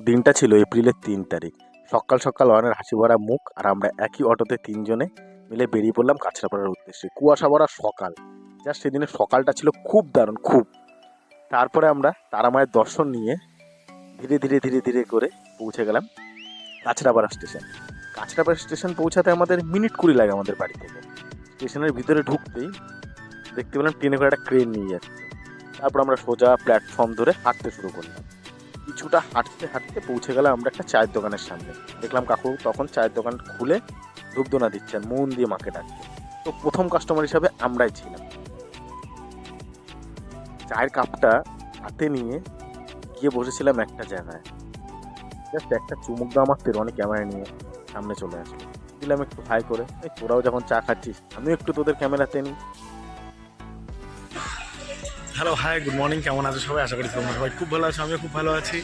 দিনটা ছিল এপ্রিলের ৩ তারিখ। সকাল সকাল অয়নের হাসি ভরা মুখ আর আমরা একই অটোতে তিনজনে মিলে বেরিয়ে পড়লাম কাঁচরাপাড়ার উদ্দেশ্যে। কুয়াশা ভরা সকাল, জাস্ট সেদিনের সকালটা ছিল খুব দারুণ, খুব। তারপরে আমরা তারামায়ের দর্শন নিয়ে ধীরে ধীরে ধীরে ধীরে করে পৌঁছে গেলাম কাঁচরাপাড়া স্টেশন। কাঁচরাপাড়া স্টেশন পৌঁছাতে আমাদের মিনিট ২০ লাগে আমাদের বাড়ি থেকে। স্টেশনের ভিতরে ঢুকতেই দেখতে পেলাম ট্রেনে করে একটা ক্রেন নিয়ে যাচ্ছে। তারপর আমরা সোজা প্ল্যাটফর্ম ধরে হাঁটতে শুরু করলাম। কিছুটা হাঁটতে হাঁটতে পৌঁছে গেলাম আমরা একটা চায়ের দোকানের সামনে। দেখলাম কাকু তখন চায়ের দোকান খুলে ধূপধুনা দিচ্ছেন, মন দিয়ে মাকে ডাকছে। তো প্রথম কাস্টমার হিসাবে আমরাই ছিলাম। চায়ের কাপটা হাতে নিয়ে গিয়ে বসেছিলাম একটা জায়গায়। জাস্ট একটা চুমুক দাও মারতে রনি ক্যামেরা নিয়ে সামনে চলে আসলো। দিলাম একটু হাই করে, এই তোরাও যখন চা খাচ্ছিস আমিও একটু তোদের ক্যামেরাতে নিই। Hello, hi, good morning. কেমন আছো সবাই? আশা করি তোমরা সবাই খুব ভালো আছো, আমিও খুব ভালো আছি।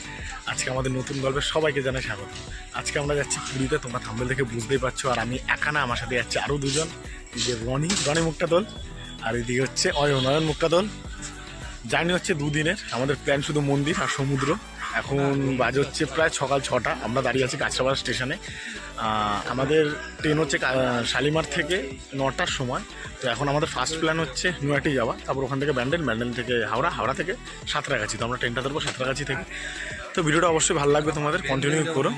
আজকে আমাদের নতুন গল্পে সবাইকে জানাই স্বাগত। আজকে আমরা যাচ্ছি পুরীতে, তোমরা থাম্বনেল দেখে বুঝতেই পারছো। আর আমি একা না, আমার সাথে যাচ্ছে আরও দুজন। এই যে রনি মুখটা দোল, আর এদিকে হচ্ছে অয়ন মুখটা দোল। জার্নি হচ্ছে দুদিনের। আমাদের প্ল্যান শুধু মন্দির আর সমুদ্র। এখন বাজে হচ্ছে প্রায় সকাল 6টা। আমরা দাঁড়িয়ে আছি কাঁচরাপাড়া স্টেশনে। আমাদের ট্রেন হচ্ছে শালিমার থেকে 9টার সময়। তো এখন আমাদের ফার্স্ট প্ল্যান হচ্ছে নৈহাটি যাওয়া, তারপর ওখান থেকে ব্যান্ডেল থেকে হাওড়া থেকে সাঁতরাগাছি। তো আমরা ট্রেনটা ধরবো সাঁতরাগাছি থেকে। তো ভিডিওটা অবশ্যই ভালো লাগবে, তোমাদের কন্টিনিউ করো।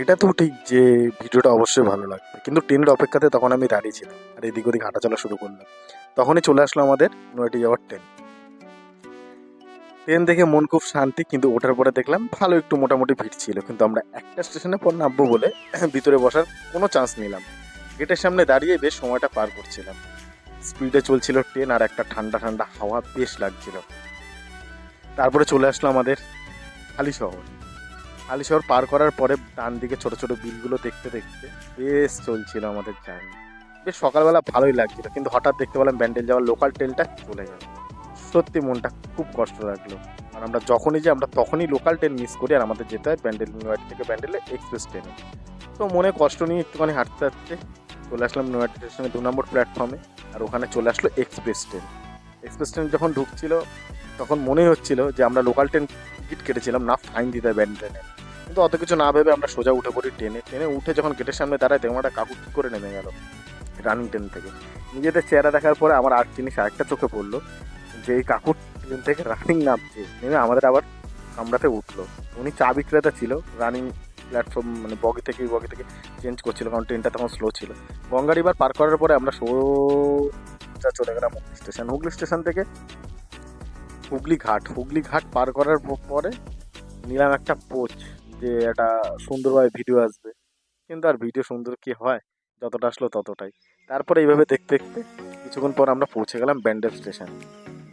এটা তো ঠিক যে ভিডিওটা অবশ্যই ভালো লাগবে, কিন্তু ট্রেনের অপেক্ষাতে তখন আমি দাঁড়িয়ে ছিলাম আর এদিক ওদিক হাঁটাচলা শুরু করলাম। তখনই চলে আসলো আমাদের নৈহাটি যাওয়ার ট্রেন। ট্রেন দেখে মন খুব শান্তি, কিন্তু ওঠার পরে দেখলাম ভালো একটু মোটামুটি ভিড় ছিল। কিন্তু আমরা একটা স্টেশনে পর নামবো বলে ভিতরে বসার কোনো চান্স নিলাম। গেটের সামনে দাঁড়িয়ে বেশ সময়টা পার করছিলাম। স্পিডে চলছিল ট্রেন আর একটা ঠান্ডা ঠান্ডা হাওয়া বেশ লাগছিল। তারপরে চলে আসলো আমাদের হালিশহর। হালিশহর পার করার পরে ডান দিকে ছোট ছোট বিলগুলো দেখতে দেখতে বেশ চলছিল আমাদের জার্নি। বেশ সকালবেলা ভালোই লাগছিল, কিন্তু হঠাৎ দেখতে পেলাম ব্যান্ডেল যাওয়ার লোকাল ট্রেনটা চলে গেল। সত্যি মনটা খুব কষ্ট লাগলো। আর আমরা যখনই যাই আমরা তখনই লোকাল ট্রেন মিস করি, আর আমাদের যেতে হয় ব্যান্ডেল, নৈহাটি থেকে ব্যান্ডেলে এক্সপ্রেস ট্রেনে। তো মনে কষ্ট নিয়ে একটুখানি হাঁটতে হাঁটতে চলে আসলাম নৈহাটি স্টেশনে 2 নম্বর প্ল্যাটফর্মে। আর ওখানে চলে আসলো এক্সপ্রেস ট্রেন। এক্সপ্রেস ট্রেন যখন ঢুকছিল তখন মনেই হচ্ছিল যে আমরা লোকাল ট্রেন টিকিট কেটেছিলাম, না ফাইন দিতে হয় ব্যান্ড ট্রেনে। কিন্তু অত কিছু না ভেবে আমরা সোজা উঠে পড়ি ট্রেনে। ট্রেনে উঠে যখন গেটের সামনে দাঁড়ায় দেখলাম একটা কাকু কী করে নেমে গেল রানিং ট্রেন থেকে। নিজেদের চেহারা দেখার পরে আমার আর জিনিস আরেকটা চোখে পড়লো, যে এই কাকুর ট্রেন থেকে রানিং নামছে, নেমে আমাদের আবার কামরাতে উঠলো। উনি চা বিক্রেতা ছিল, রানিং প্ল্যাটফর্ম মানে বগি থেকে চেঞ্জ করছিল, কারণ ট্রেনটা তখন স্লো ছিল। গঙ্গা রিভার পার করার পরে আমরা সোজা চলে গেলাম হুগলি স্টেশন। হুগলি স্টেশন থেকে হুগলি ঘাট পার করার পরে নিলাম একটা পোচ, যে একটা সুন্দরভাবে ভিডিও আসবে। কিন্তু আর ভিডিও সুন্দর কি হয়, যতটা আসলো ততটাই। তারপরে এইভাবে দেখতে দেখতে কিছুক্ষণ পর আমরা পৌঁছে গেলাম ব্যান্ডেল স্টেশন।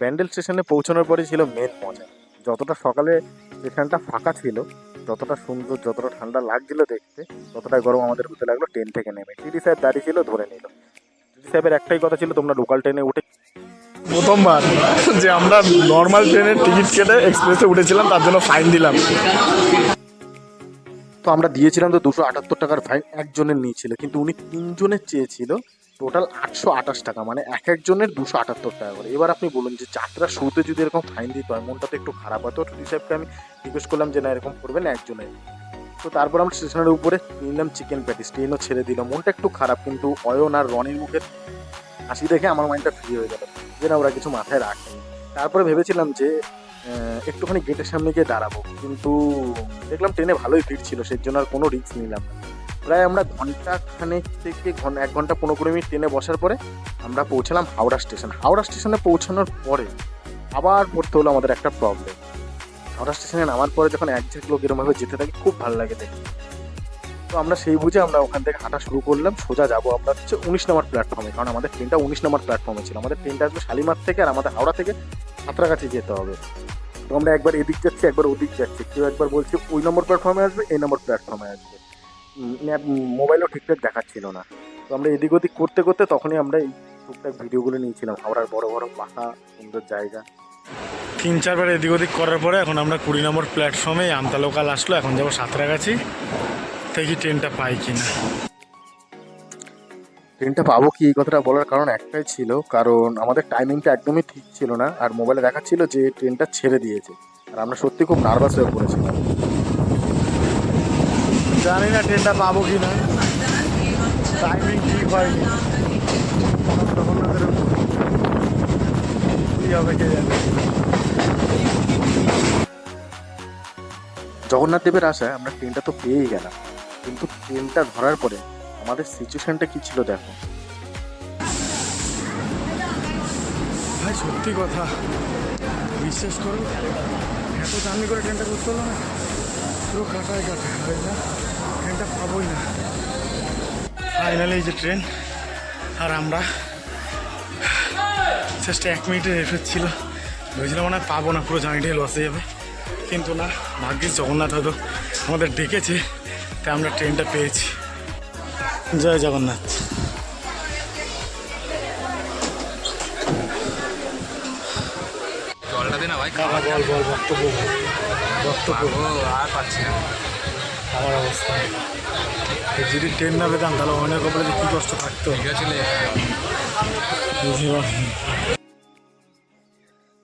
ব্যান্ডেল স্টেশনে পৌঁছানোর পরে ছিল মেন মজা। যতটা সকালে স্টেশনটা ফাঁকা ছিল, যতটা সুন্দর, যতটা ঠান্ডা লাগছিল দেখতে, ততটাই গরম আমাদের হতে লাগলো ট্রেন থেকে নেমে। টিডি সাহেব দাঁড়িয়ে ছিল, ধরে নিল। টিডি সাহেবের একটাই কথা ছিল, তোমরা লোকাল ট্রেনে উঠে। প্রথমবার যে আমরা নর্মাল ট্রেনের টিকিট কেটে এক্সপ্রেসে উঠেছিলাম, তার জন্য ফাইন দিলাম। তো আমরা দিয়েছিলাম তো 278 টাকার ফাইন একজনের নিয়েছিল, কিন্তু উনি তিনজনের চেয়েছিল টোটাল 828 টাকা, মানে এক একজনের 278 টাকা করে। এবার আপনি বলুন যে যাত্রা শুরুতে যদি এরকম ফাইন দিতে হয়, মনটা তো একটু খারাপ হয়। তো টিডি সাহেবকে আমি রিকোয়েস্ট করলাম যে না, এরকম করবেন না একজনের। তো তারপর আমরা স্টেশনের উপরে নিলাম চিকেন প্যাটিস, ট্রেনও ছেড়ে দিল। মনটা একটু খারাপ, কিন্তু অয়ন আর রনির মুখের হাসি দেখে আমার মাইন্ডটা ফ্রি হয়ে গেল, যে না ওরা কিছু মাথায় রাখেনি। তারপরে ভেবেছিলাম যে একটুখানি গেটের সামনে গিয়ে দাঁড়াবো, কিন্তু দেখলাম ট্রেনে ভালোই ভিড় ছিল, সেই জন্য আর কোনো রিস্ক নিলাম না। প্রায় আমরা ঘন্টাখানেক থেকে 1 ঘন্টা 15 মিনিট ট্রেনে বসার পরে আমরা পৌঁছালাম হাওড়া স্টেশন। হাওড়া স্টেশনে পৌঁছানোর পরে আবার পড়তে হলো আমাদের একটা প্রবলেম। হাওড়া স্টেশনে নামার পরে যখন এক ঝাঁক লোক এরমভাবে যেতে থাকি, খুব ভালো লাগে দেখতে। তো আমরা সেই বুঝে আমরা ওখান থেকে হাঁটা শুরু করলাম। সোজা যাবো আমরা হচ্ছে 19 নম্বর প্ল্যাটফর্মে, কারণ আমাদের ট্রেনটা 19 নম্বর প্ল্যাটফর্মে ছিল। আমাদের ট্রেনটা আসবে শালিমার থেকে, আর আমাদের হাওড়া থেকে সাঁতরাগাছি যেতে হবে। তো আমরা একবার এদিক যাচ্ছি, একবার ওদিক যাচ্ছি। কেউ একবার বলছে ওই নম্বর প্ল্যাটফর্মে আসবে, এই নম্বর প্ল্যাটফর্মে আসবে। মোবাইলও ঠিকঠাক দেখাচ্ছিল না। তো আমরা এদিক ওদিক করতে করতে তখনই আমরা এই টুকটাক ভিডিওগুলো নিয়েছিলাম হাওড়ার বড় বড় পাখা, সুন্দর জায়গা। 3-4বার এদিক ওদিক করার পরে এখন আমরা 20 নম্বর প্ল্যাটফর্মে আমতা লোকাল আসলো। এখন যাবো সাঁতরাগাছি, দেখি ট্রেনটা পাই কিনা। ট্রেনটা পাবো কি, এই কথাটা বলার কারণ একটাই ছিল, কারণ আমাদের টাইমিংটা একদমই ঠিক ছিল না। আর মোবাইলে দেখাচ্ছিল যে ট্রেনটা ছেড়ে দিয়েছে। আর আমরা সত্যি খুব নার্ভাস হয়ে পড়েছিলাম। জানি না ট্রেনটা পাবো কি না, টাইমিং ঠিক হয়নি। জগন্নাথের কি হবে কে জানে। জগন্নাথ দেবের আশায় আমরা ট্রেনটা তো পেয়েই গেলাম, কিন্তু ট্রেনটা ধরার পরে আমাদের সিচুয়েশনটা কি ছিল দেখো। ভাই সত্যি কথা, বিশ্বাস করো এত জার্নি করে ট্রেনটা করতে হলো না, পুরো কাটায় হয়ে না, ট্রেনটা পাবোই না। ফাইনালি এই যে ট্রেন, আর আমরা জাস্ট 1 মিনিটের এফেক্ট ছিল, ভেবেছিলাম মনে হয় পাবো না, পুরো জার্নিটাই লস হয়ে যাবে, কিন্তু না, ভাগ্যিস জগন্নাথ হয়তো আমাদের ডেকেছে, তাই আমরা ট্রেনটা পেয়েছি। জয় জগন্নাথ। জলটা দে না ভাই, কাকা বল বল, বক্তব্য আর পাচ্ছি না। আমার অবস্থা যদি ট্রেন না পেতাম তাহলে অনেক কপালে যে কী কষ্ট থাকতো। ঠিক আছে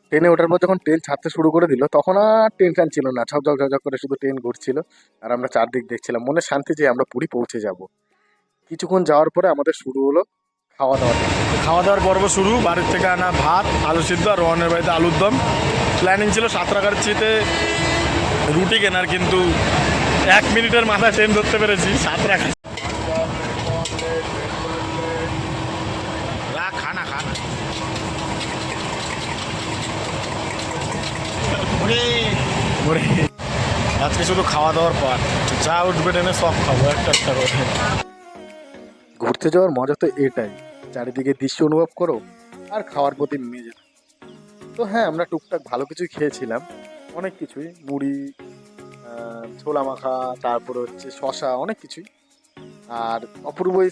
ট্রেনে ওঠার পর যখন ট্রেন ছাড়তে শুরু করে দিল তখন আর টেনশন ছিল না, ঝকঝক ঝকঝক করে শুধু ট্রেন ঘুরছিল আর আমরা চারদিক দেখছিলাম, মনে শান্তি যে আমরা পুরী পৌঁছে যাব। কিছুক্ষণ যাওয়ার পরে আমাদের শুরু হলো খাওয়া দাওয়া। খাওয়া দাওয়ার পর্ব শুরু। বাড়ির থেকে আনা ভাত, আলু সিদ্ধ, আর রোহনের বাড়িতে আলুর দম। প্ল্যানিং ছিল 7 টাকার চেতে রুটি কেনার, কিন্তু 1 মিনিটের মাথায় ট্রেন ধরতে পেরেছি 7 টাকা। খানা খানা আজকে শুধু খাওয়া দাওয়ার পর যা উঠবে ট্রেনে সব খাবো একটা একটা করে। ঘুরতে যাওয়ার মজা তো এটাই, চারিদিকে দৃশ্য অনুভব করো আর খাওয়ার প্রতি মেজে। তো হ্যাঁ, আমরা টুকটাক ভালো কিছুই খেয়েছিলাম, অনেক কিছুই, মুড়ি, ছোলা মাখা, তারপরে হচ্ছে শশা, অনেক কিছুই। আর অপূর্ব এই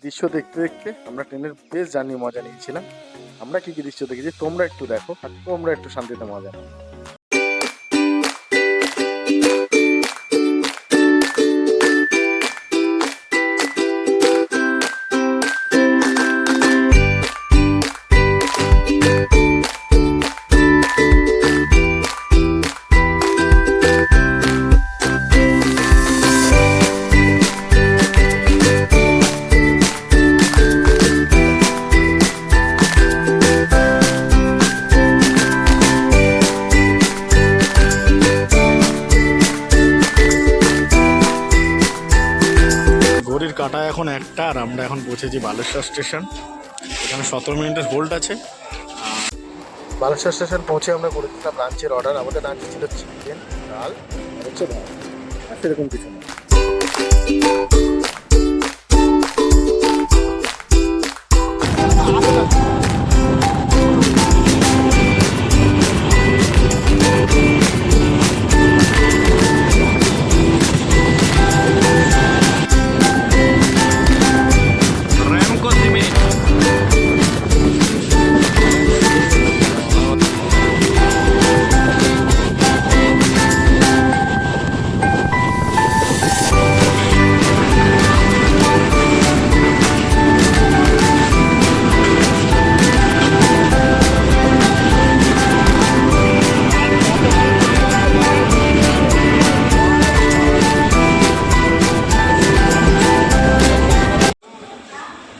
দৃশ্য দেখতে দেখতে আমরা ট্রেনের বেশ জার্নি মজা নিয়েছিলাম। আমরা কী কী দৃশ্য দেখেছি তোমরা একটু দেখো আর তোমরা একটু শান্তিতে মজা নাও। ঘড়ির কাঁটা এখন 1টা, আর আমরা এখন পৌঁছেছি বালেশ্বর স্টেশন। এখানে 17 মিনিটের হোল্ড আছে। বালেশ্বর স্টেশন পৌঁছে আমরা করেছিলাম লাঞ্চের অর্ডার। আমাদের লাঞ্চে ছিল চিকেন, ডাল আর হচ্ছে ভাত, আর সেরকম কিছু না।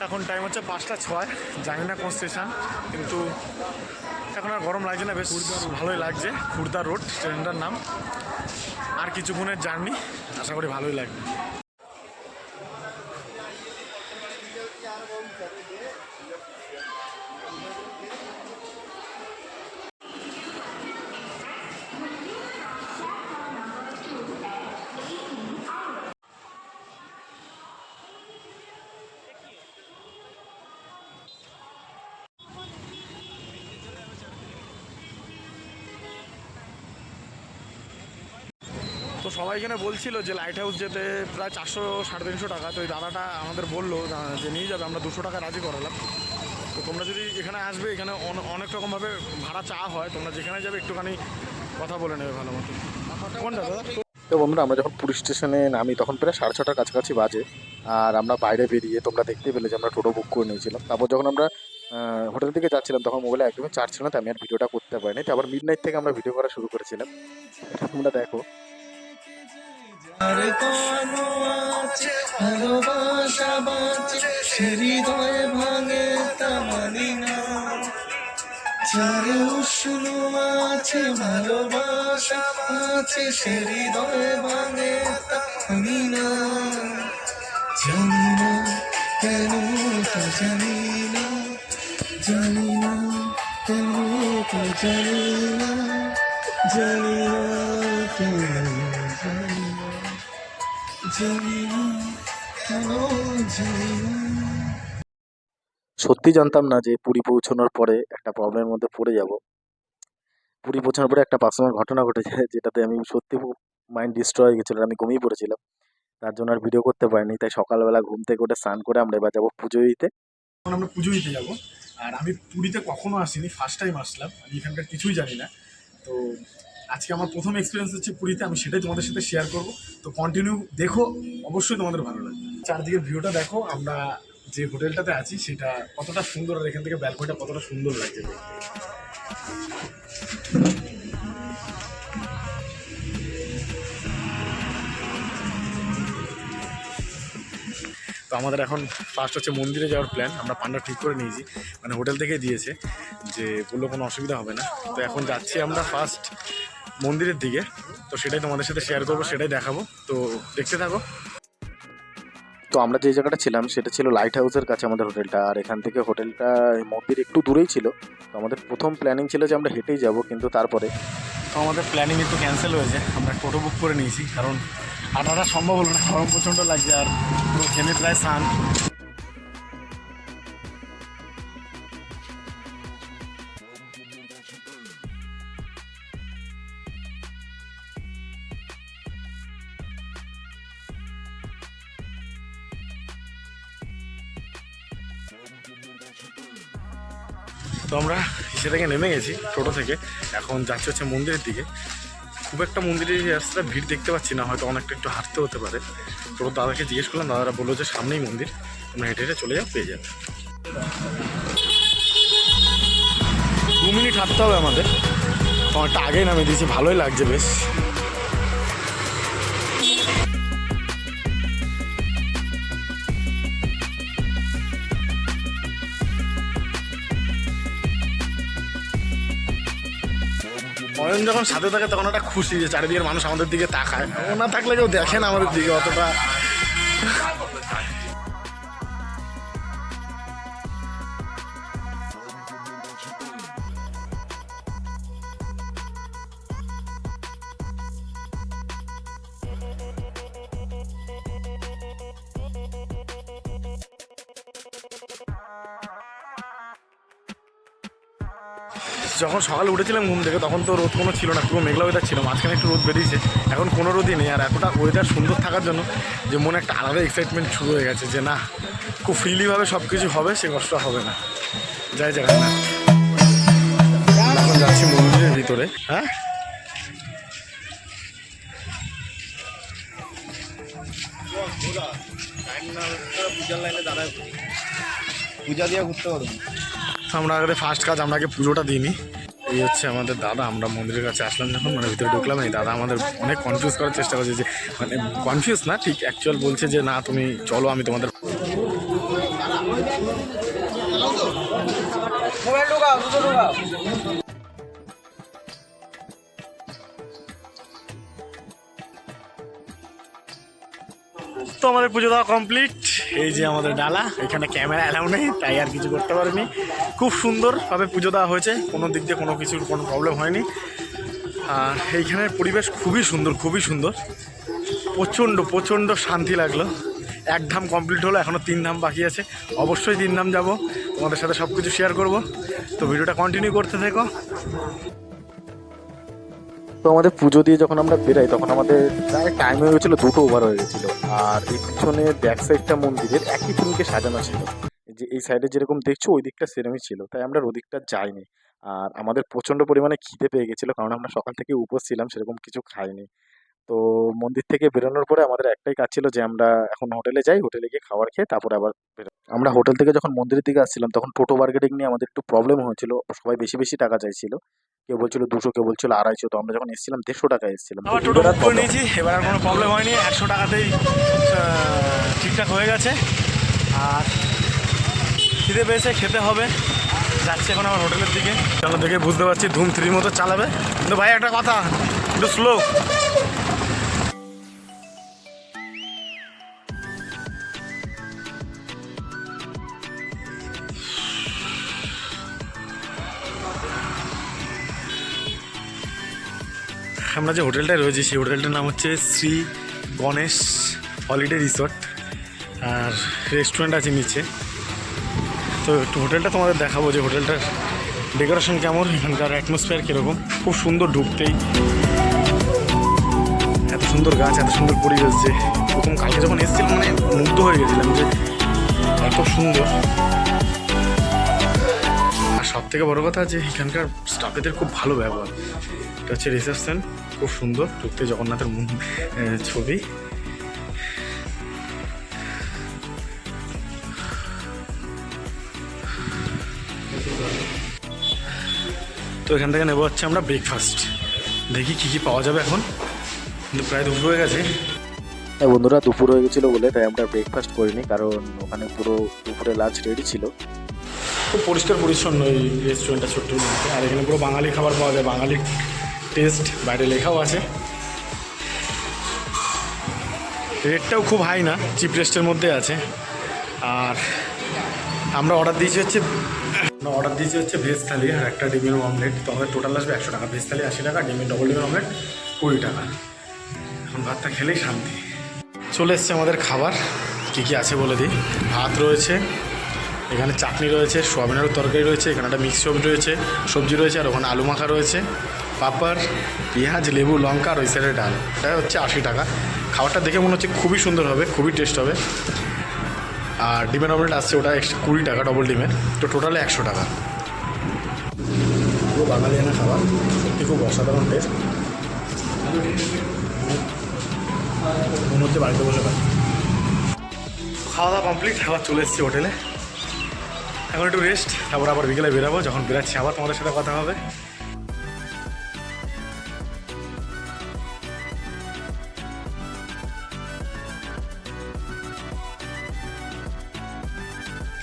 এখন টাইম হচ্ছে 5টা 6, জানি না কোন স্টেশন, কিন্তু এখন আর গরম লাগছে না, বেশ ভালোই লাগছে। খুর্দা রোড স্টেশনটার নাম। আর কিছুক্ষণের জার্নি, আশা করি ভালোই লাগবে। তো সবাই এখানে বলছিল যে লাইট হাউস যেতে প্রায় 400-350 টাকা। তো এই দাদাটা আমাদের বললো যে নিয়ে যাবে, আমরা 200 টাকা রাজি করালাম। তো তোমরা যদি এখানে আসবে, এখানে অনেক রকমভাবে ভাড়া চাওয়া হয়, তোমরা যেখানে যাবে একটুখানি কথা বলে নেবে ভালো মতো। কোনটা দাদা? তো বন্ধুরা, আমরা যখন পুরী স্টেশনে নামি তখন প্রায় 6:30টার কাছাকাছি বাজে। আর আমরা বাইরে বেরিয়ে তোমরা দেখতে পেলে যে আমরা টোটো বুক করে নিয়েছিলাম। তারপর যখন আমরা হোটেল থেকে যাচ্ছিলাম তখন মোবাইলে একদমই চার্জ ছিল না, তো আমি আর ভিডিওটা করতে পারিনি। তো আবার মিডনাইট থেকে আমরা ভিডিও করা শুরু করেছিলাম, এটা তোমরা দেখো। আর কোনো আছে ভালোবাসা বাঁচে সে হৃদয়ে ভাঙে তা মানি না, যারে উষ্ণ আছে ভালোবাসা আছে সে হৃদয়ে ভাঙে তা মানি না, জানি না কেন তা জানি না, জানি না কেন তা জানি না, জানি না কেন জানি না, জানি না কেন জানি না। সত্যি জানতাম না যে পুরী পৌঁছানোর পরে একটা প্রবলেমের মধ্যে পড়ে যাব। পুরী পৌঁছানোর পরে একটা পার্সোনাল ঘটনা ঘটেছে, যেটাতে আমি সত্যি খুব মাইন্ড ডিস্ট্রয় হয়ে গেছিলো, আমি ঘুমিয়ে পড়েছিলাম। তার জন্য আর ভিডিও করতে পারিনি। তাই সকালবেলা ঘুম থেকে উঠে স্নান করে আমরা এবার যাবো পুজো দিতে। এখন আমরা পুজো দিতে যাবো। আর আমি পুরীতে কখনো আসিনি, ফার্স্ট টাইম আসলাম, আমি এখানকার কিছুই জানি না। তো আজকে আমার প্রথম এক্সপিরিয়েন্স হচ্ছে পুরীতে, আমি সেটাই তোমাদের সাথে শেয়ার করবো। তো কন্টিনিউ দেখো, অবশ্যই তোমাদের ভালো লাগবে। চারদিকের ভিউটা দেখো, আমরা যে হোটেলটাতে আছি সেটা কতটা সুন্দর, আর এখান থেকে ব্যালকনিটা কতটা সুন্দর লাগছে দেখতে। তো আমাদের এখন ফার্স্ট হচ্ছে মন্দিরে যাওয়ার প্ল্যান। আমরা পান্ডা ঠিক করে নিয়েছি, মানে হোটেল থেকে দিয়েছে, যে বললো কোনো অসুবিধা হবে না। তো এখন যাচ্ছি আমরা ফার্স্ট মন্দিরের দিকে। তো সেটাই তোমাদের সাথে শেয়ার করবো, সেটাই দেখাবো। তো দেখতে থাকো। তো আমরা যে জায়গাটা ছিলাম সেটা ছিল লাইট হাউসের কাছে আমাদের হোটেলটা, আর এখান থেকে হোটেলটা মন্দির একটু দূরেই ছিল। তো আমাদের প্রথম প্ল্যানিং ছিল যে আমরা হেঁটেই যাব, কিন্তু তারপরে তো আমাদের প্ল্যানিং একটু ক্যান্সেল হয়েছে, আমরা টোটো বুক করে নিয়েছি, কারণ হাঁটাটা সম্ভব হলো না, গরম প্রচণ্ড লাগছে, আর পুরো ঘেমে প্রায় স্নান। তো আমরা এসে থেকে নেমে গেছি টোটো থেকে, এখন যাচ্ছি হচ্ছে মন্দিরের দিকে। খুব একটা মন্দিরের রাস্তাটা ভিড় দেখতে পাচ্ছি না, হয়তো অনেকটা একটু হাঁটতে হতে পারে। তো দাদাকে জিজ্ঞেস করলাম, দাদারা বললো যে সামনেই মন্দির, তোমরা হেঁটে হেঁটে চলে যাও, পেয়ে যাবে। 2 মিনিট হাঁটতে হবে আমাদের, অনেকটা আগেই নামিয়ে দিয়েছি, ভালোই লাগছে বেশ। অয়ন যখন সাথে থাকে তখন একটা খুশি যে চারিদিকের মানুষ আমাদের দিকে তাকায়, ও না থাকলে কেউ দেখে না আমাদের দিকে অতটা। যখন সকালে উঠেছিলাম ঘুম থেকে তখন তো রোদ কোনো ছিল না, পুরো মেঘলা ওয়েদার ছিল, মাঝখানে একটু রোদ বেরিয়েছে, এখন কোনো রোদই নেই। আর এতটা ওয়েদার সুন্দর থাকার জন্য যে মনে একটা আলাদা এক্সাইটমেন্ট শুরু হয়ে গেছে, যে না খুব ফ্রিলিভাবে সব কিছু হবে, সে কষ্ট হবে না। যাই জায়গা না, এখন যাচ্ছি মন্দিরের ভিতরে। হ্যাঁ, পূজা দিয়ে ঘুরতে পারবো। আমরা আগে ফার্স্ট কাজ, আমরা আগে পুজোটা দিইনি। এই হচ্ছে আমাদের দাদা, আমরা মন্দিরের কাছে আসলাম যখন, মানে ভিতরে ঢুকলাম, এই দাদা আমাদের অনেক কনফিউজ করার চেষ্টা করছে, যে মানে কনফিউজ না ঠিক, অ্যাকচুয়াল বলছে যে না তুমি চলো, আমি তোমাদের তো আমাদের পুজো দেওয়া কমপ্লিট। এই যে আমাদের ডালা, এখানে ক্যামেরা অ্যালাউ নেই, তাই আর কিছু করতে পারিনি। খুব সুন্দরভাবে পুজো দেওয়া হয়েছে, কোনো দিক দিয়ে কোনো কিছুর কোনো প্রবলেম হয়নি। আর এইখানের পরিবেশ খুবই সুন্দর, খুবই সুন্দর, প্রচণ্ড প্রচণ্ড শান্তি লাগলো। 1 ধাম কমপ্লিট হলো, এখনও 3 ধাম বাকি আছে, অবশ্যই 3 ধাম যাবো, তোমাদের সাথে সব কিছু শেয়ার করবো। তো ভিডিওটা কন্টিনিউ করতে থেকো। তো আমাদের পুজো দিয়ে যখন আমরা বেরাই তখন আমাদের প্রায় টাইম হয়ে গেছিলো, 2টো ওভার হয়ে গেছিলো। আর এই পিছনে ব্যাক সাইডটা মন্দিরের একই থিমকে সাজানো ছিল, যে এই সাইডে যেরকম দেখছো ওই দিকটা সেরকমই ছিল, তাই আমরা ওদিকটা যাইনি। আর আমাদের প্রচণ্ড পরিমাণে খিদে পেয়ে গেছিলো, কারণ আমরা সকাল থেকে উপোস ছিলাম, সেরকম কিছু খাইনি। তো মন্দির থেকে বেরোনোর পরে আমাদের একটাই কাজ ছিল যে আমরা এখন হোটেলে যাই, হোটেলে গিয়ে খাবার খেয়ে তারপরে আবার বেরো। আমরা হোটেল থেকে যখন মন্দিরের দিকে আসছিলাম তখন টোটো মার্কেটিং নিয়ে আমাদের একটু প্রবলেম হয়েছিল, সবাই বেশি বেশি টাকা চাইছিল, কেউ বলছিল 200, কেউ বলছিল 250। তো আমরা যখন এসেছিলাম 150 টাকায় এসেছিলাম। তো আবার টোটো এবার আর বুক করে problem নিয়েছি, এবার আর কোনো প্রবলেম হয়নি, 100 টাকাতেই ঠিকঠাক হয়ে গেছে। আর খিদে পেয়েছে, খেতে হবে, যাচ্ছে এখন আমার হোটেলের দিকে। চলো দেখে বুঝতে পারছি ধুম 3 মতো চালাবে, কিন্তু ভাই একটা কথা, একটু স্লো। আমরা যে হোটেলটায় রয়েছি সেই হোটেলটার নাম হচ্ছে শ্রী গণেশ হলিডে রিসর্ট, আর রেস্টুরেন্ট আছে নিচে। তো একটু হোটেলটা তোমাদের দেখাবো যে হোটেলটার ডেকোরেশন কেমন, এখানকার অ্যাটমসফিয়ার কীরকম। খুব সুন্দর, ঢুকতেই এত সুন্দর গাছ, এত সুন্দর পরিবেশ যে প্রথম কালকে যখন এসেছিলাম মানে মুগ্ধ হয়ে গেছিলাম যে এত সুন্দর। আর সব থেকে বড়ো কথা যে এখানকার স্টাফেদের খুব ভালো ব্যবহার। এটা হচ্ছে রিসেপশন, খুব সুন্দর, ঢুকতে জগন্নাথের ছবি। তো এখান থেকে নেবো হচ্ছে আমরা ব্রেকফাস্ট, দেখি কী কী পাওয়া যাবে এখন, কিন্তু প্রায় দুপুর হয়ে গেছে। হ্যাঁ বন্ধুরা, দুপুর হয়ে গেছিলো বলে তাই আমরা ব্রেকফাস্ট করিনি, কারণ ওখানে পুরো দুপুরে লাঞ্চ রেডি ছিল। খুব পরিষ্কার পরিচ্ছন্ন এই রেস্টুরেন্টটা, ছোট্ট মধ্যে। আর এখানে পুরো বাঙালি খাবার পাওয়া যায়, বাঙালি টেস্ট, বাইরে লেখাও আছে। রেটটাও খুব হাই না, চিপ রেস্টের মধ্যে আছে। আর আমরা অর্ডার দিয়েছি হচ্ছে ভেজ থালি আর একটা ডিমের অমলেট। তো আমাদের টোটাল আসবে 100 টাকা। ভেজ থালি 80 টাকা, ডিমের ডবল ডিমের অমলেট 20 টাকা। এখন ভাতটা খেলেই শান্তি। চলে এসছে আমাদের খাবার, কী কী আছে বলে দিই। ভাত রয়েছে, এখানে চাটনি রয়েছে, সোয়াবিনের তরকারি রয়েছে, এখানে একটা মিক্স সবজি রয়েছে, আর ওখানে আলু মাখা রয়েছে, পাঁপড়, পেঁয়াজ, লেবু, লঙ্কা, আর ওই সাইডের ডাল। এটা হচ্ছে 80 টাকা। খাবারটা দেখে মনে হচ্ছে খুবই সুন্দর হবে, খুবই টেস্ট হবে। আর ডিমের অমলেট আসছে, ওটা 20 টাকা ডবল ডিমের। তো টোটালে 100 টাকা। পুরো বাঙালিয়ানা খাবার, সত্যি খুব অসাধারণ টেস্ট। মনে হচ্ছে বাড়িতে বসে খাই। খাওয়া দাওয়া কমপ্লিট, আবার চলে এসেছি হোটেলে। এখন একটু রেস্ট, তারপর আবার বিকেলে বেরাবো। যখন বেরাচ্ছি আবার তোমাদের সাথে কথা হবে।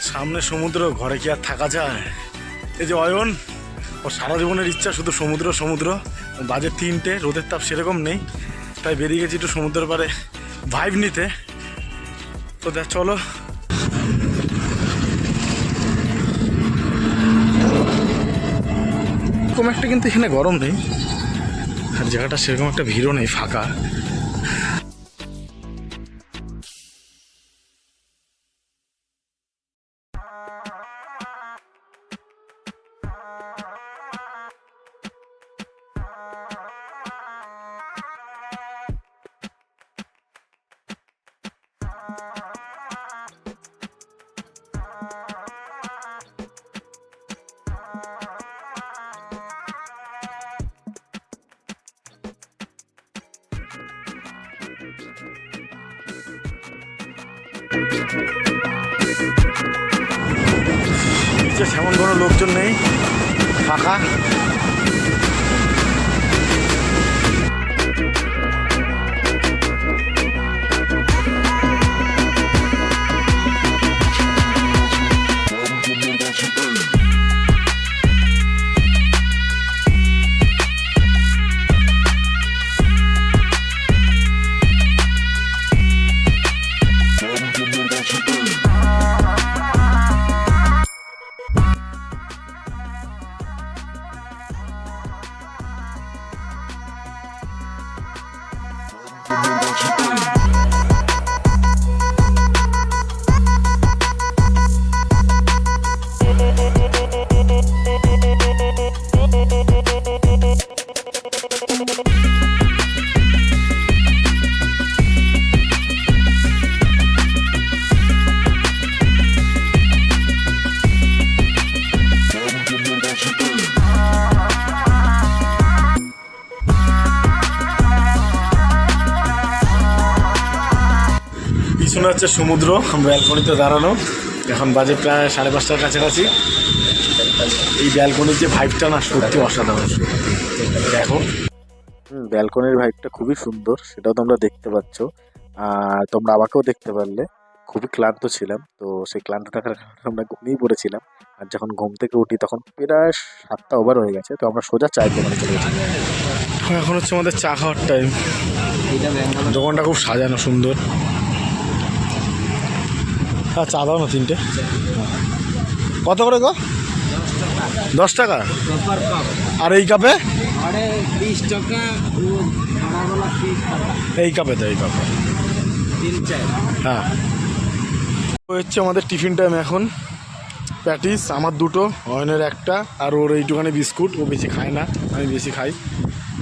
সামনে সমুদ্র, ঘরে কি আর থাকা যায়? এই যে অয়ন, ওর সারা জীবনের ইচ্ছা শুধু সমুদ্র। বাজে 3টে, রোদের তাপ সেরকম নেই, তাই বেরিয়ে গেছি একটু সমুদ্রের পাড়ে ভাইব নিতে। তো দেখ চলো। এরকম একটা কিন্তু এখানে গরম নেই, আর জায়গাটা সেরকম একটা ভিড়ও নেই, ফাঁকা। সেমন কোনো লোকজন নেই, ফাঁকা। পেছনে হচ্ছে সমুদ্র, ব্যালকনিতে দাঁড়ানো। এখন বাজে প্রায় 5:30টার কাছাকাছি। এই ব্যালকনির যে ভাইবটা না সত্যি অসাধারণ। দেখো ব্যালকনির ভাইবটা খুবই সুন্দর, সেটাও তোমরা দেখতে পাচ্ছ। আর তোমরা আমাকেও দেখতে পারলে। খুবই ক্লান্ত ছিলাম, তো সেই ক্লান্ত থাকার কারণে আমরা ঘুমিয়ে পড়েছিলাম। আর যখন ঘুম থেকে উঠি তখন প্রায় 7টা ওভার হয়ে গেছে, তো আমরা সোজা চায়ের দোকানে চলে গেছি। এখন হচ্ছে আমাদের চা খাওয়ার টাইম। দোকানটা খুব সাজানো সুন্দর। হ্যাঁ, চা দাও না 3টে। কত করে গো? 10 টাকা। আর এই কাপে? এই কাপে তো, এই কাপে। হ্যাঁ, হচ্ছে আমাদের টিফিন টাইম এখন। প্যাটিস আমার 2টো, অয়নের 1টা, আর ওর এইটুখানি বিস্কুট। ও বেশি খায় না, আমি বেশি খাই।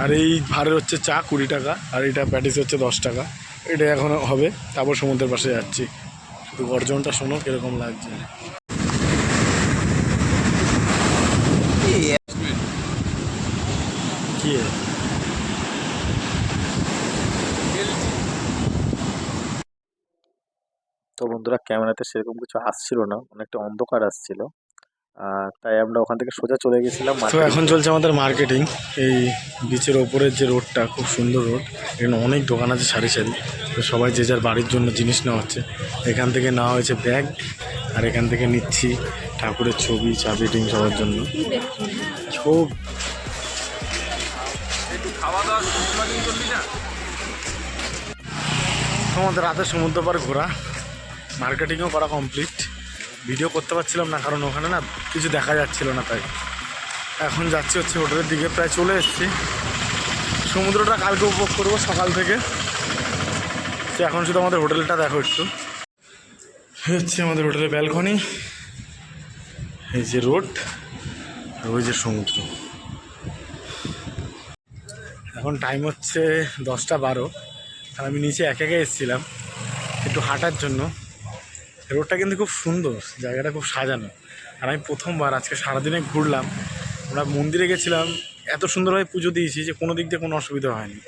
আর এই ভারের হচ্ছে চা 20 টাকা, আর এটা প্যাটিস হচ্ছে 10 টাকা। এটা এখন হবে, তারপর সমুদ্রের পাশে যাচ্ছি। শুধু গর্জনটা শোনো কীরকম লাগছে। কি তো বন্ধুরা, ক্যামেরাতে সেরকম কিছু আসছিল না, অনেকটা অন্ধকার আসছিল। তাই আমরা ওখান থেকে সোজা চলে গেছিলাম তো marketing এখন চলছে আমাদের মার্কেটিং। এই বিচের ওপরের যে রোডটা খুব সুন্দর রোড, এখানে অনেক দোকান আছে সারি সারি। তো সবাই যে যার বাড়ির জন্য জিনিস নেওয়া হচ্ছে। এখান থেকে নেওয়া হয়েছে ব্যাগ, আর এখান থেকে নিচ্ছি ঠাকুরের ছবি, চাবি টিং সবার জন্য। খুব আমাদের রাতে সমুদ্র পার ঘোরা, মার্কেটিংও করা কমপ্লিট। ভিডিও করতে পারছিলাম না কারণ ওখানে না কিছু দেখা যাচ্ছিল না, তাই এখন যাচ্ছি হচ্ছে হোটেলের দিকে। প্রায় চলে এসেছি। সমুদ্রটা কালকে উপভোগ করবো সকাল থেকে। তো এখন শুধু আমাদের হোটেলটা দেখো একটু। হচ্ছে আমাদের হোটেলের ব্যালকনি, এই যে রোড, আর ওই যে সমুদ্র। এখন টাইম হচ্ছে 10টা 12। আর আমি নিচে একা এসেছিলাম একটু হাঁটার জন্য। রোডটা কিন্তু খুব সুন্দর, জায়গাটা খুব সাজানো। আর আমি প্রথমবার আজকে সারাদিনে ঘুরলাম। আমরা মন্দিরে গেছিলাম, এত সুন্দরভাবে পুজো দিয়েছি যে কোনো দিক দিয়ে কোনো অসুবিধা হয়নি।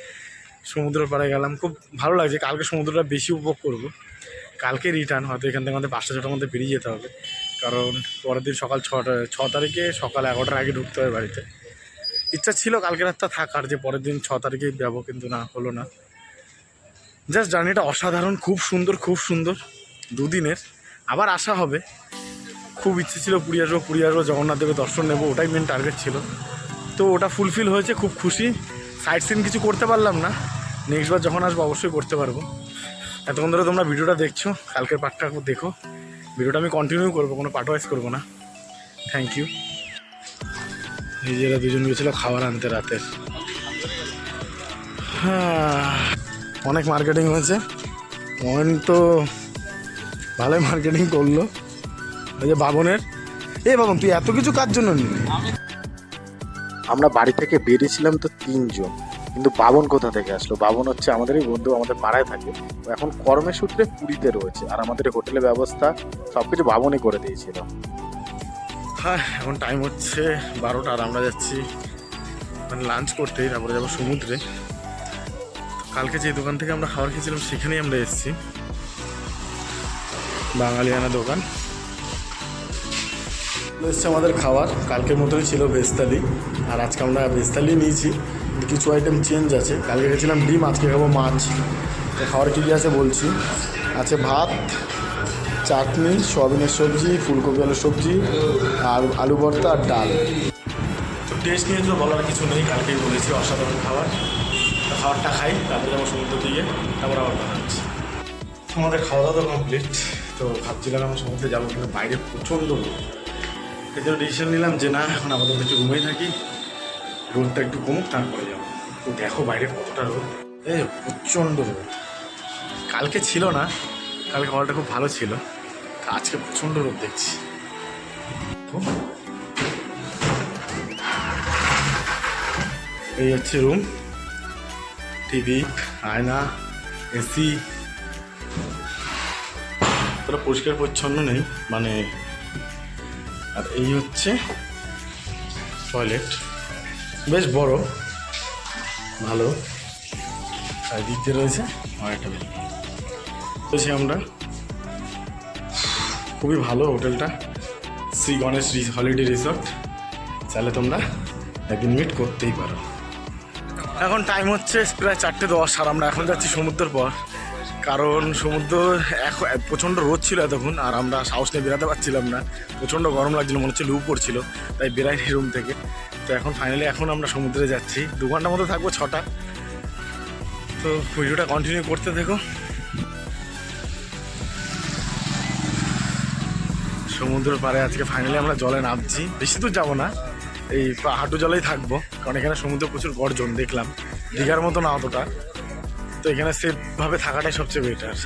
সমুদ্রের পাড়ে গেলাম, খুব ভালো লাগছে। কালকে সমুদ্রটা বেশি উপভোগ করব। কালকে রিটার্ন হয়তো এখান থেকে আমাদের 5টা-6টার মধ্যে বেরিয়ে যেতে হবে, কারণ পরের দিন সকাল 6 তারিখে সকাল 11টার আগে ঢুকতে হবে বাড়িতে। ইচ্ছা ছিল কালকে রাতটা থাকার, যে পরের দিন 6 তারিখেই যাবো, কিন্তু না, হলো না। জাস্ট জার্নিটা অসাধারণ, খুব সুন্দর, খুব সুন্দর। 2 দিনের, আবার আসা হবে। খুব ইচ্ছে ছিল পুরী আসবো, জগন্নাথ দেবের দর্শন নেবো, ওটাই মেন টার্গেট ছিল। তো ওটা ফুলফিল হয়েছে, খুব খুশি। সাইট সিন কিছু করতে পারলাম না, নেক্সট বার যখন আসবো অবশ্যই করতে পারবো। এতক্ষণ ধরে তোমরা ভিডিওটা দেখছো, কালকের পার্টটা দেখো। ভিডিওটা আমি কন্টিনিউ করবো, কোনো পার্ট ওয়াইজ করবো না। Thank you. এই যে এরা দুজন গেছিলো খাবার আনতে রাতের। হ্যাঁ, অনেক মার্কেটিং হয়েছে। মন তো ভালোই মার্কেটিং করলো। ওই যে বাবনের, বাবন তুই এত কিছু কার জন্য নিলি? আমরা বাড়ি থেকে বেরিয়েছিলাম তো 3 জন, কিন্তু বাবন কোথা থেকে আসলো? বাবন হচ্ছে আমাদেরই বন্ধু, আমাদের পাড়ায় থাকে। ও এখন কর্মের সূত্রে পুরীতে রয়েছে, আর আমাদের হোটেলের ব্যবস্থা সবকিছু বাবনই করে দিয়েছিল। হ্যাঁ, এখন টাইম হচ্ছে 12টা, আর আমরা যাচ্ছি মানে লাঞ্চ করতেই, তারপরে যাবো সমুদ্রে। কালকে যে দোকান থেকে আমরা খাবার খেয়েছিলাম সেখানেই আমরা এসেছি, বাঙালিয়ানা দোকান। এসছে আমাদের খাবার, কালকের মতোই ছিল ভেজ থালি। আর আজকে আমরা ভেজ থালি নিয়েছি, কিছু আইটেম চেঞ্জ আছে। কালকে খেয়েছিলাম ডিম, আজকে খাবো মাছ। তো খাবার কী কী আছে বলছি। আছে ভাত, চাটনি, সয়াবিনের সবজি, ফুলকপি আলুর সবজি, আর আলু ভর্তা, আর ডাল। তো টেস্ট নিয়ে তো বলার কিছু নেই, কালকেই বলেছি অসাধারণ খাবার। তো খাবারটা খাই, তারপরে যাবো সমুদ্র দিকে, তারপর আবার বানাচ্ছি। আমাদের খাওয়া দাওয়া তো কমপ্লিট। তো ভাবছিলাম আমরা সমুদ্রে যাবো, কিন্তু বাইরে প্রচণ্ড রোদ। এই জন্য ডিসিশন নিলাম যে না, এখন আপাতত একটু রুমেই থাকি, রোদটা একটু কমুক তারপরে যাবো। তো দেখো বাইরে কতটা রোদ, প্রচণ্ড রোদ। কালকে ছিল না, কালকে খাবারটা খুব ভালো ছিল, আজকে প্রচণ্ড রোদ দেখছি। এই হচ্ছে রুম, টিভি, আয়না, এসি। তোরা পরিষ্কার পরিচ্ছন্ন নেই মানে। আর এই হচ্ছে টয়লেট, বেশ বড়, ভালো। চারিদিক দিয়ে রয়েছে আর একটা বেড। বলছি আমরা খুবই ভালো হোটেলটা, শ্রী গণেশ হলিডে রিসর্ট। চাইলে তোমরা একদিন মিট করতেই পারো। এখন টাইম হচ্ছে প্রায় 4:10, আর আমরা এখন যাচ্ছি সমুদ্রের পর, কারণ সমুদ্র এখন প্রচণ্ড রোদ ছিল এতক্ষণ, আর আমরা সাহস নিয়ে বেরাতে পারছিলাম না, প্রচণ্ড গরম লাগছিলো, মনে হচ্ছে লু পড়ছিল, তাই বেরাইনি রুম থেকে। তো এখন ফাইনালি এখন আমরা সমুদ্রে যাচ্ছি, 2 ঘন্টার মতো থাকবো, 6টা। তো ভিডিওটা কন্টিনিউ করতে দেখো। সমুদ্রের পাড়ে আজকে ফাইনালি আমরা জলে নামছি, বেশি দূর যাবো না, এই হাঁটু জলেই থাকবো, কারণ এখানে সমুদ্রে প্রচুর গর্জন দেখলাম, দীঘার মতো না অতটা। তো এখানে সেফভাবে থাকাটাই সবচেয়ে বেটার।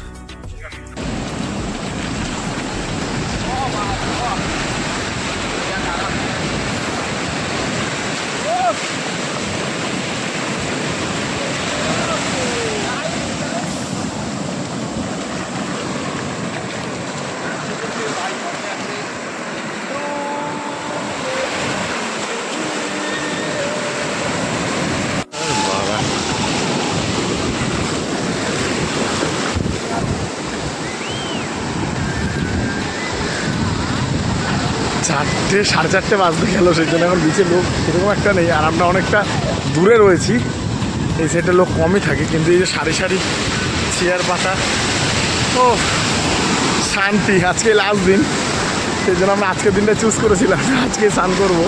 চারটে 4:30 বাজতে গেল, সেই জন্য এখন বিচে লোক সেরকম একটা নেই, আর আমরা অনেকটা দূরে রয়েছি, এই সাইডে লোক কমই থাকে, কিন্তু এই যে সারি সারি চেয়ার পাতা, ও শান্তি। আজকে লাস্ট দিন, সেই জন্য আমরা আজকের দিনটা চুজ করেছিলাম, আজকে স্নান করবো,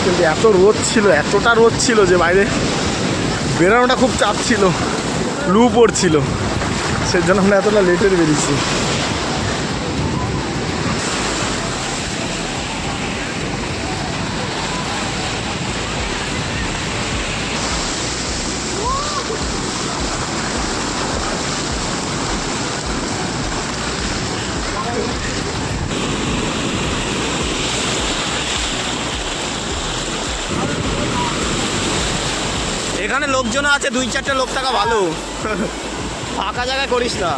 কিন্তু এত রোদ ছিল, এতটা রোদ ছিল যে বাইরে বেরোনোটা খুব চাপ ছিল, লু পড়ছিল, সেই জন্য আমরা এতটা লেটের বেরিয়েছি। এখানে লোকজন আছে, 2-4টে লোক থাকা ভালো, ফাঁকা জায়গায় করিস না।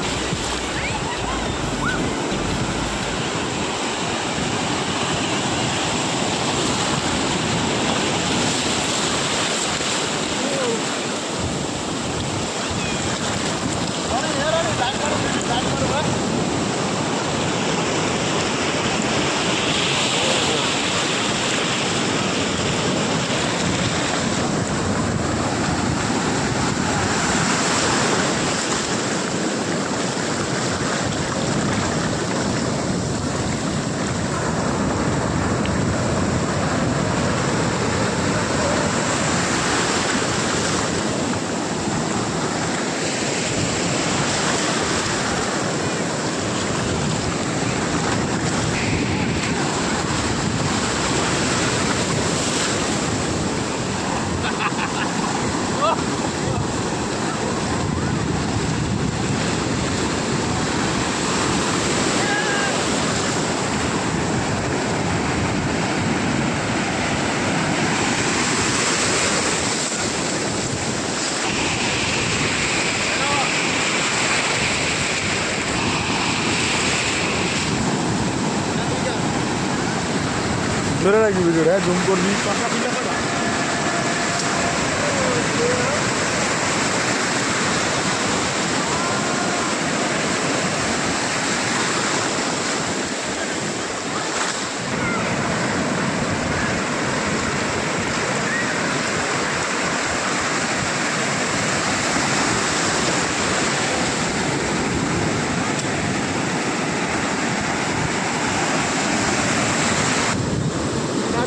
ধরে রাখবি ভিডিওটা, জুম করবি।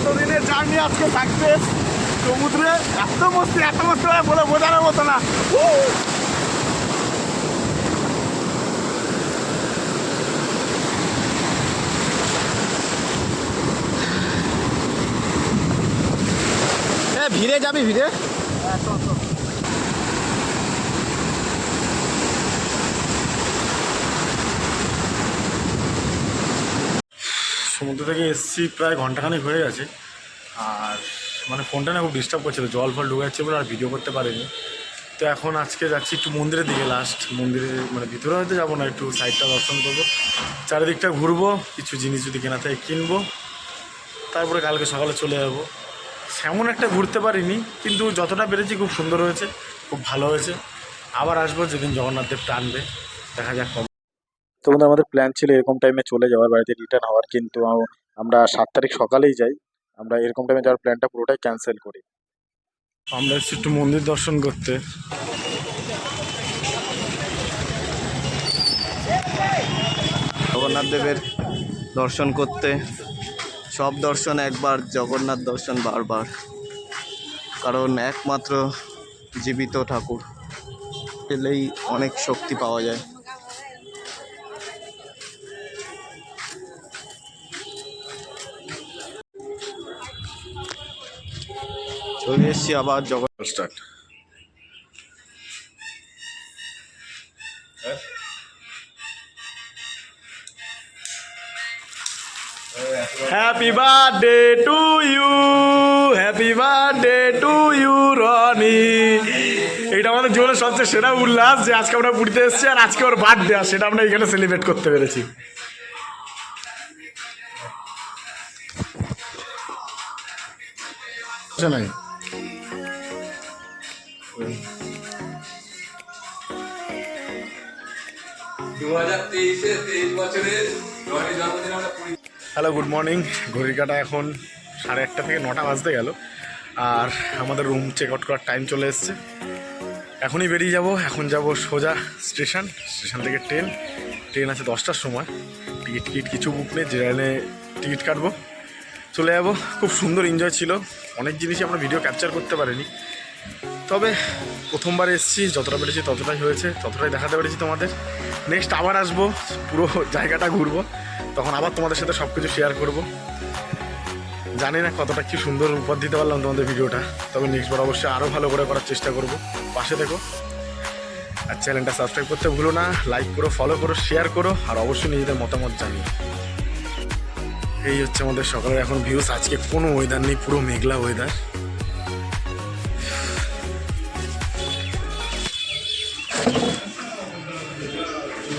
এতদিনের জার্নি আজকে সাকসেস, সমুদ্রে এত মস্তি হয় বলে বোঝানোর মতো না। ভিড়ে যাবি, ভিড়ে সমুদ্র থেকে এসছি প্রায় ঘন্টাখানেক হয়ে গেছে, আর মানে ফোনটা না খুব ডিস্টার্ব করছিল, জল ফল ঢুকে যাচ্ছে বলে আর ভিডিও করতে পারিনি। তো এখন আজকে যাচ্ছি একটু মন্দিরের দিকে, লাস্ট মন্দিরে, মানে ভিতরে হয়তো যাবো না, একটু সাইডটা দর্শন করবো, চারিদিকটা ঘুরবো, কিছু জিনিস যদি কেনা থাকে কিনবো, তারপরে কালকে সকালে চলে যাবো। সেমন একটা ঘুরতে পারিনি, কিন্তু যতটা পেরেছি খুব সুন্দর হয়েছে, খুব ভালো হয়েছে। আবার আসবো যেদিন জগন্নাথ দেব টানবে, দেখা যাক। তো বন্ধু আমাদের প্ল্যান ছিল এরকম টাইমে চলে যাওয়ার, বাড়িতে রিটার্ন হওয়ার, কিন্তু আমরা 7 তারিখ সকালেই যাই। আমরা এরকম টাইমে যাওয়ার প্ল্যানটা পুরোটাই ক্যান্সেল করি। আমরা এসেছি একটু মন্দির দর্শন করতে। জগন্নাথ দেবের দর্শন করতে, সব দর্শন একবার, জগন্নাথ দর্শন বারবার, কারণ একমাত্র জীবিত ঠাকুর পেলেই অনেক শক্তি পাওয়া যায়। চলে এসছি আবার Jagannath. Start. Happy birthday to you, happy birthday to you Rony. এটা আমাদের জীবনের সবচেয়ে সেরা উল্লাস যে আজকে আমরা পুরীতে এসেছি আর আজকে ওর বার্থডে, আর সেটা আমরা এখানে সেলিব্রেট করতে পেরেছি। নাই হ্যালো, গুড মর্নিং। ঘড়ির কাটা এখন 8:30 থেকে 9টা বাজতে গেল, আর আমাদের রুম চেক আউট করার টাইম চলে এসছে। এখনই বেরিয়ে যাব। এখন যাব সোজা স্টেশন থেকে ট্রেন আছে 10টার সময়। টিকিট কিছু বুক নেই, যে ট্রেনে টিকিট কাটবো, চলে যাব। খুব সুন্দর এনজয় ছিল, অনেক জিনিসই আমরা ভিডিও ক্যাপচার করতে পারিনি, তবে প্রথমবার এসেছি, যতটা পেরেছি ততটাই হয়েছে, ততটাই দেখাতে পেরেছি তোমাদের। নেক্সট আবার আসবো, পুরো জায়গাটা ঘুরবো, তখন আবার তোমাদের সাথে সব কিছু শেয়ার করবো। জানি না কতটা কি সুন্দর উপহার দিতে পারলাম তোমাদের ভিডিওটা, তবে নেক্সটবার অবশ্যই আরও ভালো করে করার চেষ্টা করব। পাশে দেখো, আর চ্যানেলটা সাবস্ক্রাইব করতে ভুলো না। লাইক করো, ফলো করো, শেয়ার করো, আর অবশ্যই নিজেদের মতামত জানিও। এই হচ্ছে আমাদের সকালের এখন ভিউস। আজকে কোনো ওয়েদার নেই, পুরো মেঘলা ওয়েদার।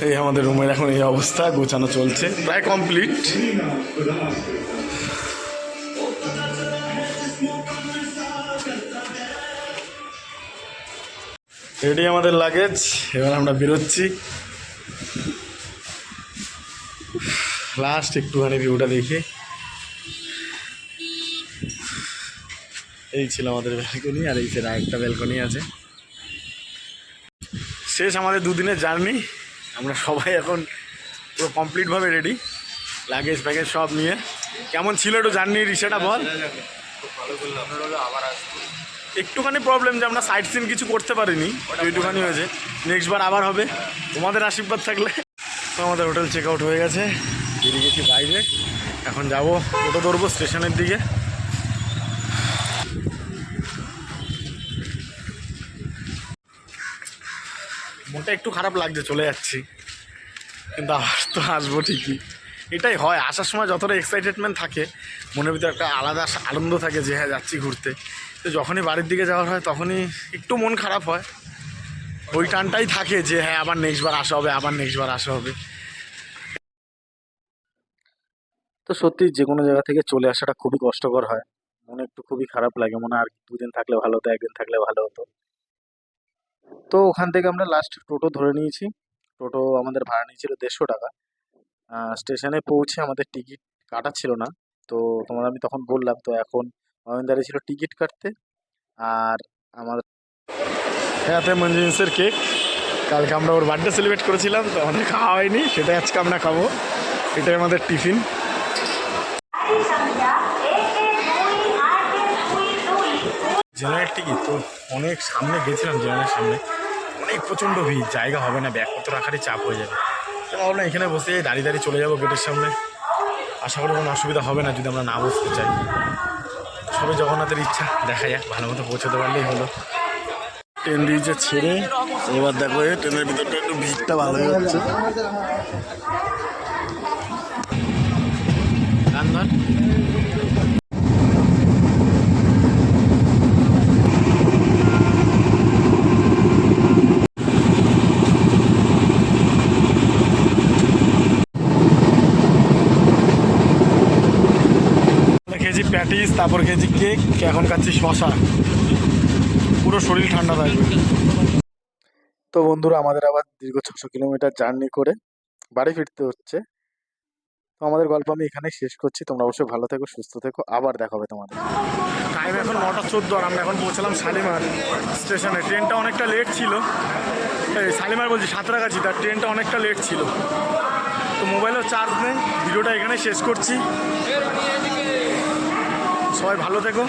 এই আমাদের রুমের এখন এই অবস্থা, গোছানো চলছে, প্রায় কমপ্লিট। রেডি আমাদের লাগেজ, এবার আমরা বেরোচ্ছি। লাস্ট একটুখানি ভিউটা দেখি। এই ছিল আমাদের ব্যালকনি, আর এই ছিল আরেকটা ব্যালকনি আছে। শেষ আমাদের দুদিনের জার্নি। আমরা সবাই এখন পুরো কমপ্লিটভাবে রেডি, লাগেজ প্যাকেজ সব নিয়ে। কেমন ছিল একটু জার্নির সেটা বল। একটুখানি প্রবলেম যে আমরা সাইট সিন কিছু করতে পারিনি, একটুখানি হয়েছে। নেক্সটবার আবার হবে, তোমাদের আশীর্বাদ থাকলে। তো আমাদের হোটেল চেক আউট হয়ে গেছে, বেরিয়ে গেছি বাইরে। এখন যাব টোটো ধরবো স্টেশনের দিকে। মনটা একটু খারাপ লাগছে, চলে যাচ্ছি, কিন্তু আবার তো আসবো ঠিকই। এটাই হয়, আসার সময় যতটা এক্সাইটেডমেন্ট থাকে, মনের ভিতরে একটা আলাদা আনন্দ থাকে যে হ্যাঁ যাচ্ছি ঘুরতে। তো যখনই বাড়ির দিকে যাওয়ার হয় তখনই একটু মন খারাপ হয়। ওই টানটাই থাকে যে হ্যাঁ আবার নেক্সটবার আসা হবে, আবার নেক্সটবার আসা হবে। তো সত্যি যে কোনো জায়গা থেকে চলে আসাটা খুবই কষ্টকর হয়, মনে একটু খুবই খারাপ লাগে, মনে আর 2 দিন থাকলে ভালো হতো, 1 দিন থাকলে ভালো হতো। তো ওখান থেকে আমরা লাস্ট টোটো ধরে নিয়েছি। টোটো আমাদের ভাড়া নিয়েছিল 150 টাকা। স্টেশনে পৌঁছে আমাদের টিকিট কাটা ছিল না, তো তোমাদের আমি তখন বললাম। তো এখন অয়ন দাঁড়িয়ে ছিল টিকিট কাটতে, আর আমার হাতে মঞ্জুসের কেক, কালকে আমরা ওর বার্থডে সেলিব্রেট করেছিলাম, তো আমাদের খাওয়া হয়নি, সেটাই আজকে আমরা খাবো। এটাই আমাদের টিফিন। জেনারেল টিকিট তো অনেক সামনে গেছিলাম, জেনারেলের সামনে অনেক প্রচণ্ড ভিড়, জায়গা হবে না, ব্যাগপত্র রাখারই চাপ হয়ে যাবে। তো ভাবলাম এখানে বসে দাঁড়িয়ে দাঁড়িয়ে চলে যাবো গেটের সামনে, আশা করি কোনো অসুবিধা হবে না যদি আমরা না বসতে চাই। সবে জগন্নাথের ইচ্ছা, দেখা যাক, ভালো মতো পৌঁছতে পারলেই হলো। ট্রেন দিয়েছে ছেড়ে, এবার দেখো ট্রেনের ভিতরটা একটু ভিড়টা ভালো হচ্ছে। খেয়েছি প্যাটিস, তারপর খেয়েছি কেক, এখন খাচ্ছি শশা, পুরো শরীর ঠান্ডা থাকবে। তো বন্ধুরা আমাদের আবার দীর্ঘ 600 কিলোমিটার জার্নি করে বাড়ি ফিরতে হচ্ছে। তো আমাদের গল্প আমি এখানেই শেষ করছি। তোমরা অবশ্যই ভালো থেকো, সুস্থ থেকো, আবার দেখা হবে তোমাদের। টাইম এখন 9:14 আর আমরা এখন পৌঁছলাম শালিমার স্টেশনে। ট্রেনটা অনেকটা লেট ছিল, এই শালিমার বলছি সাঁতরাগাছি, তার ট্রেনটা অনেকটা লেট ছিল। তো মোবাইলেও চার্জ নেই, ভিডিওটা এখানে শেষ করছি। সবাই ভালো থেকো।